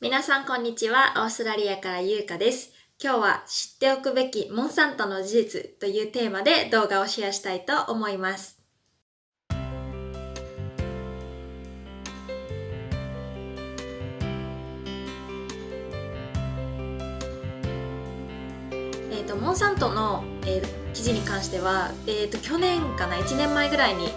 皆さんこんにちは。オーストラリアからゆうかです。今日は知っておくべきモンサントの事実というテーマで動画をシェアしたいと思います。モンサントの、記事に関しては、去年かな、1年前ぐらいに、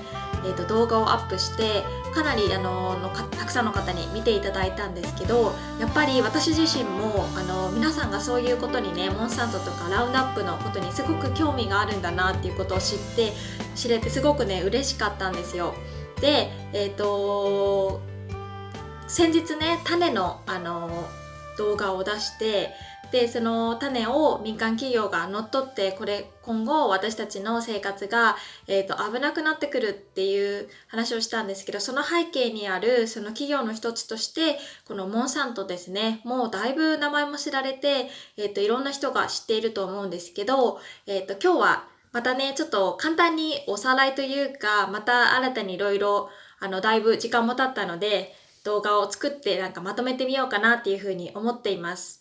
動画をアップしてかなりたくさんの方に見ていただいたんですけど、やっぱり私自身も皆さんがそういうことにね、モンサントとかラウンドアップのことにすごく興味があるんだなっていうことを知れてすごくね嬉しかったんですよ。で、先日ね種の動画を出して、でその種を民間企業が乗っ取って、今後私たちの生活が、危なくなってくるっていう話をしたんですけど、その背景にあるその企業の一つとしてこのモンサントですね、もうだいぶ名前も知られて、いろんな人が知っていると思うんですけど、今日はまたねちょっと簡単におさらいというか、また新たにいろいろだいぶ時間も経ったので動画を作ってまとめてみようかなっていうふうに思っています。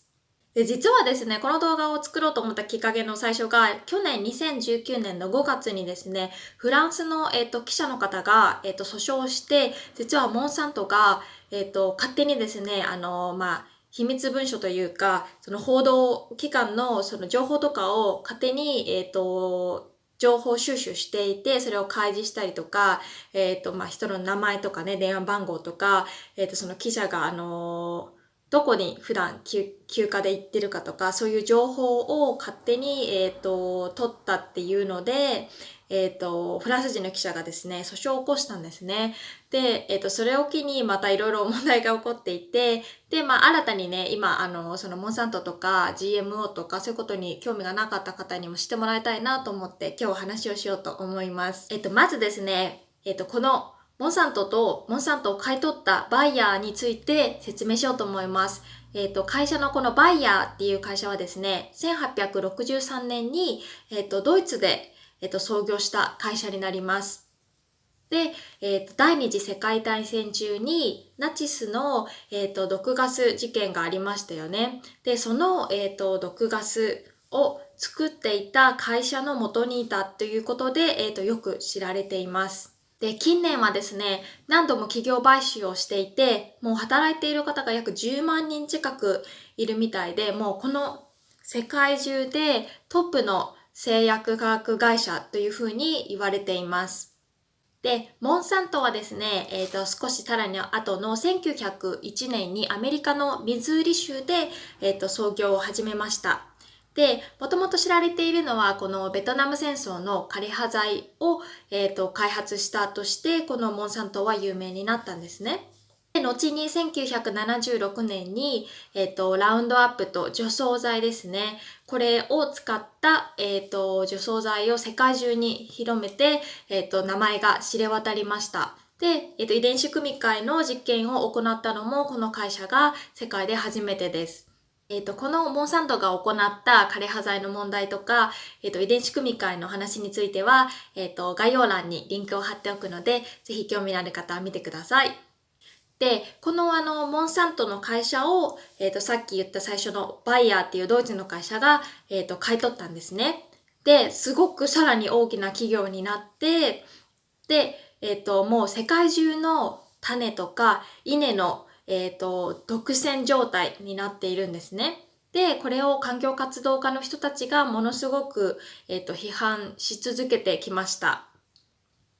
で、実はですね、この動画を作ろうと思ったきっかけの最初が、去年2019年の5月にですね、フランスの、記者の方が、訴訟をして、実はモンサントが、勝手にですね、秘密文書というか、その報道機関のその情報とかを勝手に、情報収集していて、それを開示したりとか、人の名前とかね、電話番号とか、その記者が、どこに普段休暇で行ってるかとか、そういう情報を勝手に、取ったっていうので、フランス人の記者がですね、訴訟を起こしたんですね。で、それを機にまたいろいろ問題が起こっていて、で、新たにね、今、そのモンサントとか GMO とかそういうことに興味がなかった方にも知ってもらいたいなと思って、今日お話をしようと思います。まずですね、このモンサントを買い取ったバイヤーについて説明しようと思います。会社のこのバイヤーっていう会社はですね、1863年に、ドイツで、創業した会社になります。で、第二次世界大戦中にナチスの、毒ガス事件がありましたよね。で、その、毒ガスを作っていた会社の元にいたということで、よく知られています。で、近年はですね、何度も企業買収をしていて、もう働いている方が約10万人近くいるみたいで、もうこの世界中でトップの製薬化学会社というふうに言われています。で、モンサントはですね、少しさらに後の1901年にアメリカのミズーリ州で、創業を始めました。で、もともと知られているのは、このベトナム戦争の枯葉剤を、開発したとして、このモンサントは有名になったんですね。で、後に1976年に、ラウンドアップと除草剤ですね。これを使った、除草剤を世界中に広めて、名前が知れ渡りました。で、遺伝子組み換えの実験を行ったのもこの会社が世界で初めてです。このモンサントが行った枯葉剤の問題とか、遺伝子組み換えの話については、概要欄にリンクを貼っておくので、ぜひ興味のある方は見てください。で、このモンサントの会社を、さっき言った最初のバイヤーっていうドイツの会社が、買い取ったんですね。で、すごくさらに大きな企業になって、で、もう世界中の種とか稲の、独占状態になっているんですね。で、これを環境活動家の人たちがものすごく、批判し続けてきました。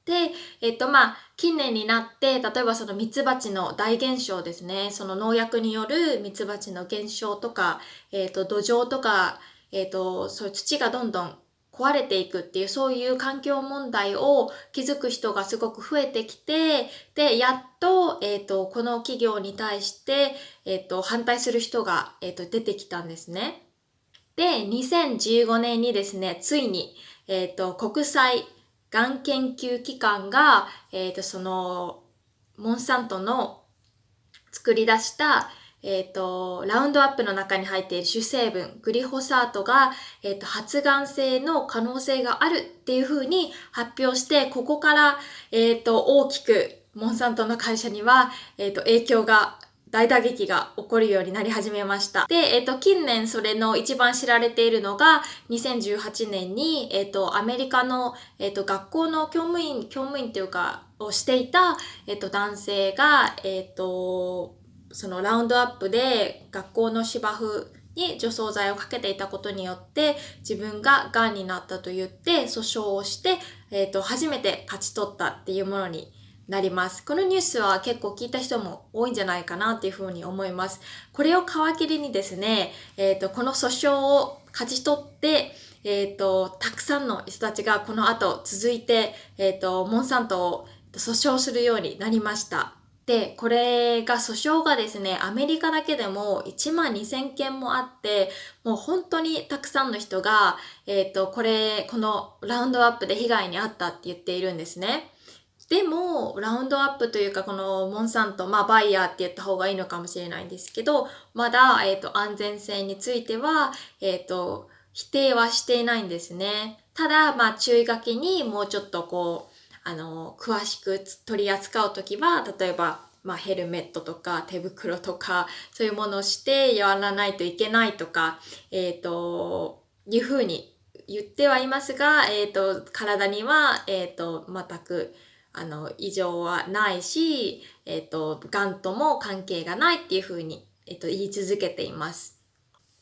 で、近年になって、例えばそのミツバチの大減少ですね。その農薬によるミツバチの減少とか、土壌とか、そういう土がどんどん壊れていくっていう、そういう環境問題を気づく人がすごく増えてきて、で、やっと、この企業に対して、反対する人が、出てきたんですね。で、2015年にですね、ついに、国際がん研究機関が、その、モンサントの作り出した、ラウンドアップの中に入っている主成分、グリホサートが、発がん性の可能性があるっていうふうに発表して、ここから、大きくモンサントの会社には、影響が大打撃が起こるようになり始めました。で、近年それの一番知られているのが、2018年に、アメリカの、学校の教務員というか、をしていた、男性が、そのラウンドアップで学校の芝生に除草剤をかけていたことによって自分が癌になったと言って訴訟をして、初めて勝ち取ったっていうものになります。このニュースは結構聞いた人も多いんじゃないかなっていうふうに思います。これを皮切りにですね、この訴訟を勝ち取って、たくさんの人たちがこの後続いて、モンサントを訴訟するようになりました。で、これが訴訟がですね、アメリカだけでも1万2000件もあって、もう本当にたくさんの人が、このラウンドアップで被害に遭ったって言っているんですね。でも、ラウンドアップというか、このモンサント、バイヤーって言った方がいいのかもしれないんですけど、まだ、安全性については、否定はしていないんですね。ただ、注意書きにもうちょっと詳しく取り扱うときは、例えば、ヘルメットとか手袋とか、そういうものをしてやらないといけないとか、いうふうに言ってはいますが、体には、全く、異常はないし、癌とも関係がないっていうふうに、言い続けています。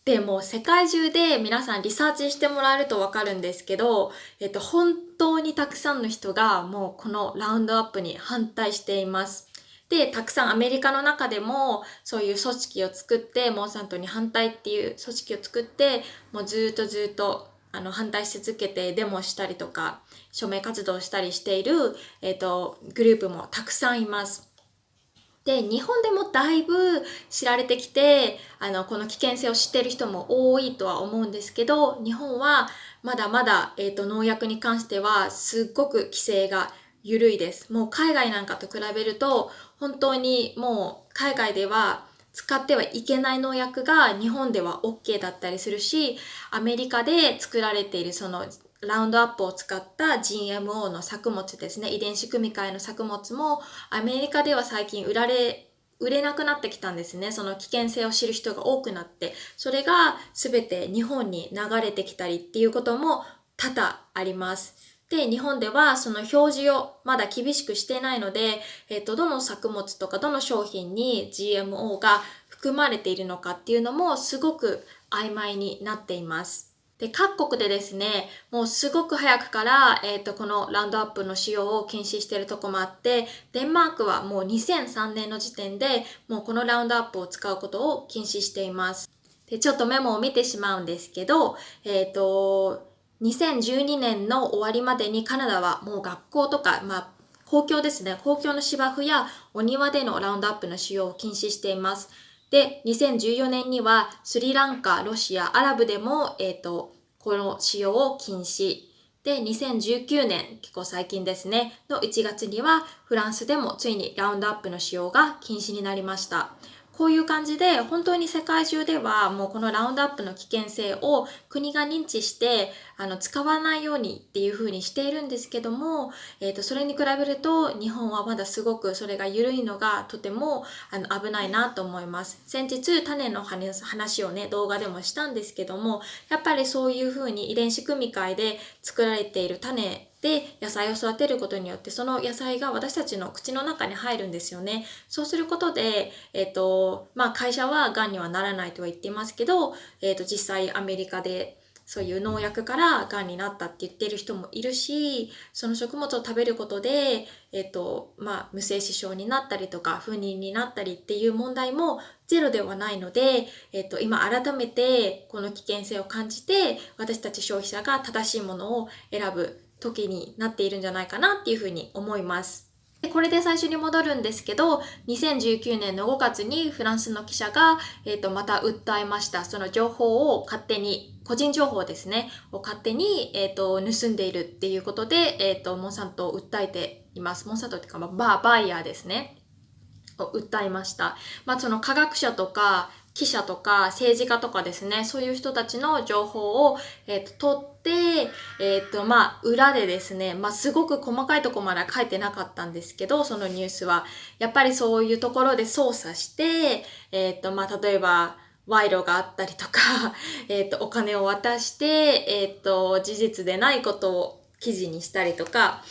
でも世界中で皆さんリサーチしてもらえるとわかるんですけど、本当にたくさんの人がもうこのラウンドアップに反対しています。で、たくさんアメリカの中でもそういう組織を作って、モンサントに反対っていう組織を作って、もうずっと反対し続けてデモしたりとか、署名活動したりしている、グループもたくさんいます。で、日本でもだいぶ知られてきて、この危険性を知っている人も多いとは思うんですけど、日本はまだまだ、農薬に関してはすっごく規制が緩いです。もう海外なんかと比べると、本当にもう海外では使ってはいけない農薬が日本では OK だったりするし、アメリカで作られているそのラウンドアップを使った GMO の作物ですね、遺伝子組み換えの作物もアメリカでは最近売れなくなってきたんですね。その危険性を知る人が多くなって、それが全て日本に流れてきたりっていうことも多々あります。で、日本ではその表示をまだ厳しくしていないので、どの作物とかどの商品に GMO が含まれているのかっていうのもすごく曖昧になっています。で、各国でですね、もうすごく早くから、このラウンドアップの使用を禁止しているとこもあって、デンマークはもう2003年の時点で、もうこのラウンドアップを使うことを禁止しています。で、ちょっとメモを見てしまうんですけど、2012年の終わりまでにカナダはもう学校とか、公共ですね、公共の芝生やお庭でのラウンドアップの使用を禁止しています。で、2014年にはスリランカ、ロシア、アラブでも、この使用を禁止。で、2019年、結構最近ですね、の1月にはフランスでもついにラウンドアップの使用が禁止になりました。こういう感じで本当に世界中ではもうこのラウンドアップの危険性を国が認知して使わないようにっていう風にしているんですけども、それに比べると日本はまだすごくそれが緩いのがとても危ないなと思います。先日種の話をね動画でもしたんですけども、やっぱりそういう風に遺伝子組み換えで作られている種で野菜を育てることによってその野菜が私たちの口の中に入るんですよね。そうすることで、会社は癌にはならないとは言っていますけど、実際アメリカでそういう農薬から癌になったって言ってる人もいるし、その食物を食べることで、無精子症になったりとか不妊になったりっていう問題もゼロではないので、今改めてこの危険性を感じて私たち消費者が正しいものを選ぶ時になっているんじゃないかなっていうふうに思います。でこれで最初に戻るんですけど、2019年の5月にフランスの記者が、また訴えました。その情報を勝手に、個人情報ですね、を勝手に、盗んでいるっていうことで、モンサントを訴えています。モンサントっていうか、バイヤーですね。を訴えました。その科学者とか記者とか政治家とかですね、そういう人たちの情報を、取って、裏でですね、すごく細かいところまでは書いてなかったんですけど、そのニュースは。やっぱりそういうところで操作して、例えば、賄賂があったりとか、お金を渡して、事実でないことを記事にしたりとか、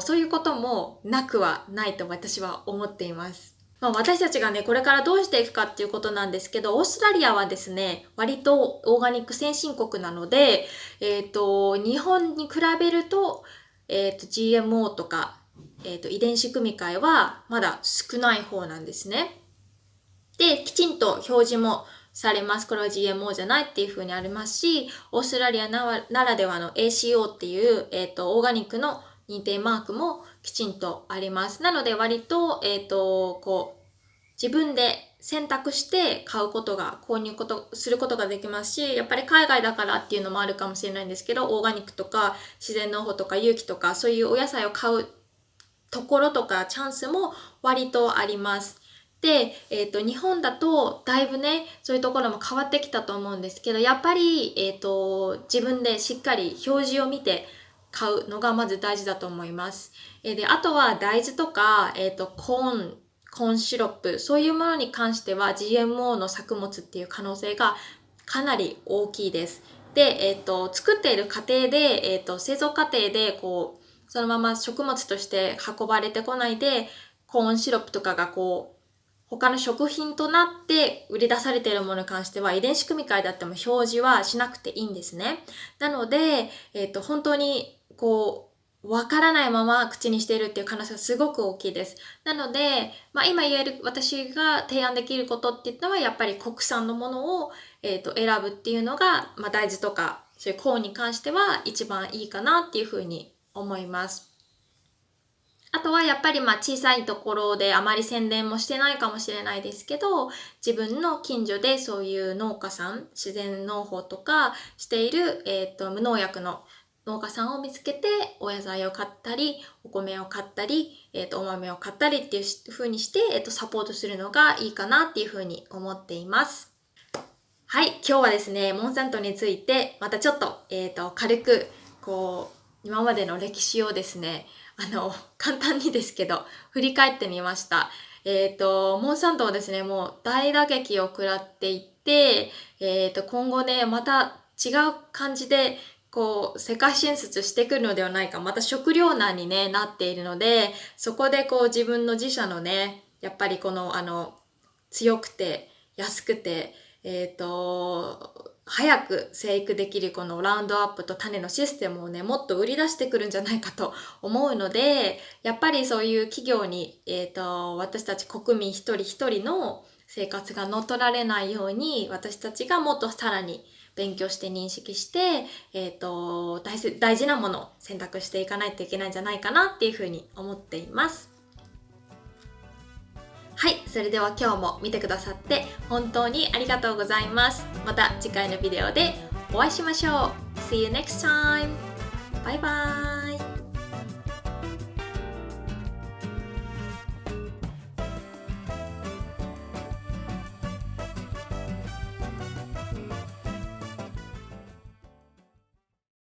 そういうこともなくはないと私は思っています。私たちがね、これからどうしていくかっていうことなんですけど、オーストラリアはですね、割とオーガニック先進国なので、日本に比べると、GMO とか、遺伝子組み換えはまだ少ない方なんですね。で、きちんと表示もされます。これは GMO じゃないっていう風にありますし、オーストラリアならではの ACO っていう、オーガニックの認定マークもきちんとあります。なので割と、自分で選択して買うことが、することができますし、やっぱり海外だからっていうのもあるかもしれないんですけど、オーガニックとか自然農法とか有機とかそういうお野菜を買うところとかチャンスも割とあります。で、日本だとだいぶね、そういうところも変わってきたと思うんですけど、やっぱり、自分でしっかり表示を見て買うのがまず大事だと思います。で、あとは大豆とか、コーンシロップ、そういうものに関しては GMO の作物っていう可能性がかなり大きいです。で、作っている過程で、製造過程でそのまま食物として運ばれてこないで、コーンシロップとかが他の食品となって売り出されているものに関しては遺伝子組み換えだっても表示はしなくていいんですね。なので、本当にわからないまま口にしているっていう可能性がすごく大きいです。なので、今言える私が提案できることっていうのはやっぱり国産のものを、選ぶっていうのが、大豆とかそういうコーンに関しては一番いいかなっていうふうに思います。あとはやっぱり小さいところであまり宣伝もしてないかもしれないですけど、自分の近所でそういう農家さん、自然農法とかしている、無農薬の農家さんを見つけてお野菜を買ったり、お米を買ったり、お豆を買ったりっていう風にして、サポートするのがいいかなっていう風に思っています。はい、今日はですね、モンサントについてまたちょっと、軽く今までの歴史をですね、簡単にですけど、振り返ってみました。モンサントはですね、もう大打撃を食らっていって、今後ね、また違う感じで、世界進出してくるのではないか、また食糧難に、ね、なっているので、そこで自分の自社のね、やっぱり強くて、安くて、早く生育できるこのラウンドアップと種のシステムをね、もっと売り出してくるんじゃないかと思うので、やっぱりそういう企業に、私たち国民一人一人の生活が乗っ取られないように、私たちがもっとさらに勉強して認識して、大事なものを選択していかないといけないんじゃないかなっていうふうに思っています。はい、それでは今日も見てくださって本当にありがとうございます。また次回のビデオでお会いしましょう。See you next time! バイバイ